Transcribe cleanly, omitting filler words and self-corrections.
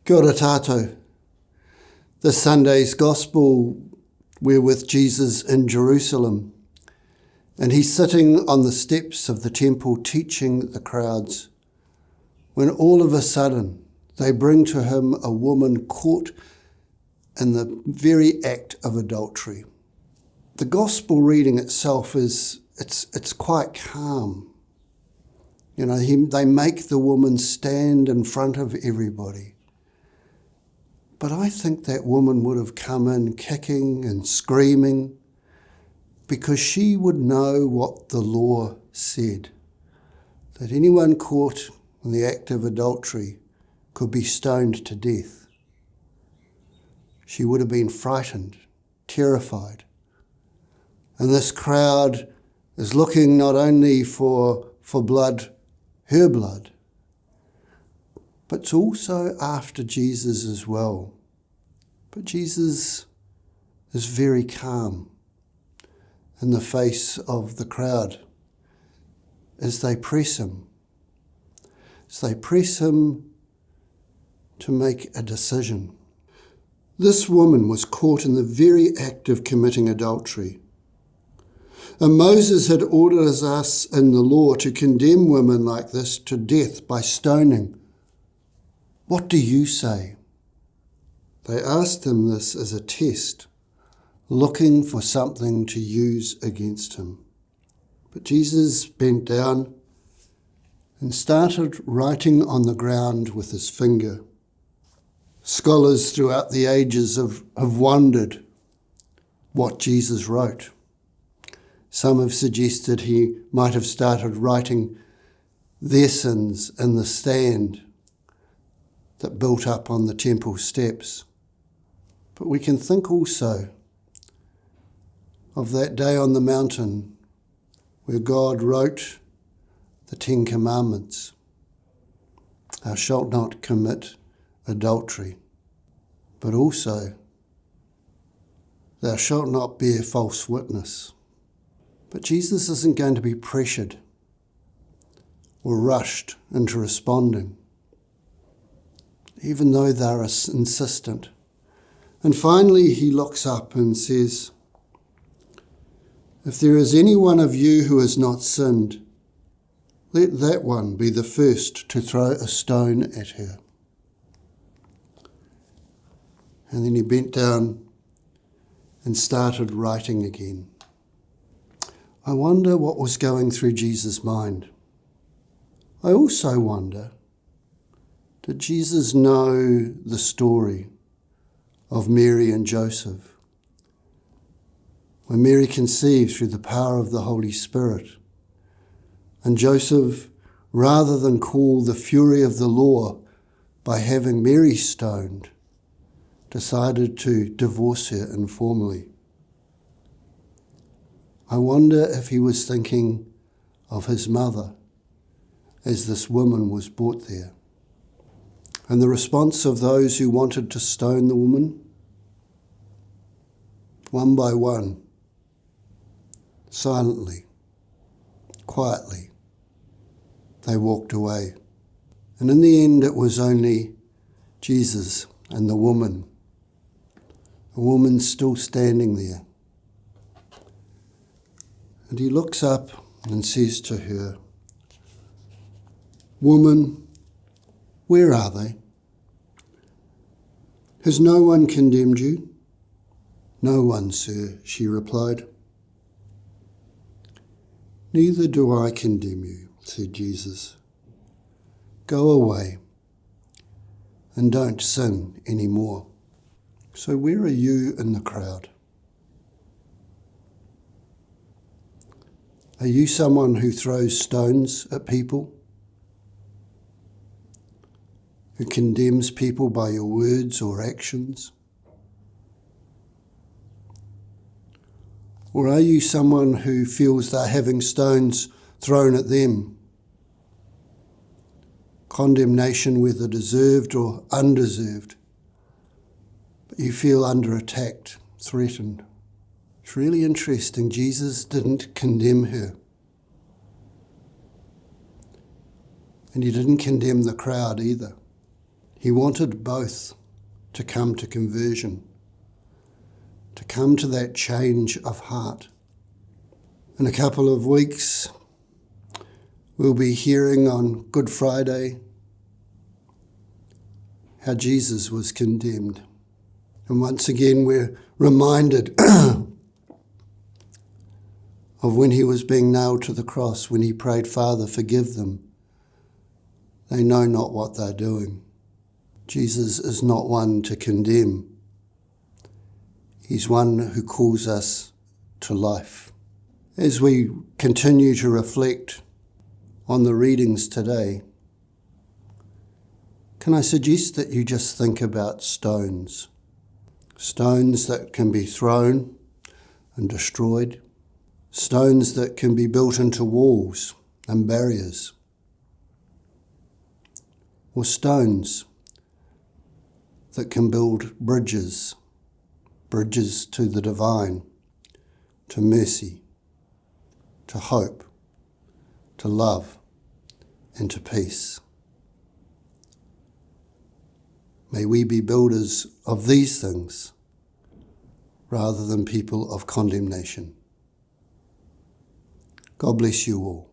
Kia ora tātou. This Sunday's Gospel, we're with Jesus in Jerusalem, and he's sitting on the steps of the temple teaching the crowds, when all of a sudden they bring to him a woman caught in the very act of adultery. The Gospel reading itself it's quite calm. You know, they make the woman stand in front of everybody. But I think that woman would have come in kicking and screaming because she would know what the law said, that anyone caught in the act of adultery could be stoned to death. She would have been frightened, terrified. And this crowd is looking not only for blood, her blood, but also after Jesus as well. But Jesus is very calm in the face of the crowd as they press him. As they press him to make a decision. This woman was caught in the very act of committing adultery. And Moses had ordered us in the law to condemn women like this to death by stoning. What do you say? They asked him this as a test, looking for something to use against him. But Jesus bent down and started writing on the ground with his finger. Scholars throughout the ages have wondered what Jesus wrote. Some have suggested he might have started writing their sins in the stand that built up on the temple steps. But we can think also of that day on the mountain where God wrote the 10 Commandments. Thou shalt not commit adultery, but also thou shalt not bear false witness. But Jesus isn't going to be pressured or rushed into responding, even though they're insistent. And finally, he looks up and says, if there is any one of you who has not sinned, let that one be the first to throw a stone at her. And then he bent down and started writing again. I wonder what was going through Jesus' mind. I also wonder, did Jesus know the story of Mary and Joseph? When Mary conceived through the power of the Holy Spirit, and Joseph, rather than call the fury of the law by having Mary stoned, decided to divorce her informally. I wonder if he was thinking of his mother as this woman was brought there. And the response of those who wanted to stone the woman, one by one, silently, quietly, they walked away. And in the end, it was only Jesus and the woman still standing there. And he looks up and says to her, "Woman, where are they? Has no one condemned you?" "No one, sir," she replied. "Neither do I condemn you," said Jesus. "Go away and don't sin anymore." So where are you in the crowd? Are you someone who throws stones at people? Who condemns people by your words or actions? Or are you someone who feels they're having stones thrown at them? Condemnation, whether deserved or undeserved. But you feel under attack, threatened. It's really interesting. Jesus didn't condemn her. And he didn't condemn the crowd either. He wanted both to come to conversion, to come to that change of heart. In a couple of weeks, we'll be hearing on Good Friday how Jesus was condemned. And once again, we're reminded of when he was being nailed to the cross, when he prayed, "Father, forgive them. They know not what they're doing." Jesus is not one to condemn. He's one who calls us to life. As we continue to reflect on the readings today, can I suggest that you just think about stones? Stones that can be thrown and destroyed. Stones that can be built into walls and barriers. Or stones that can build bridges to the divine, to mercy, to hope, to love, and to peace. May we be builders of these things rather than people of condemnation. God bless you all.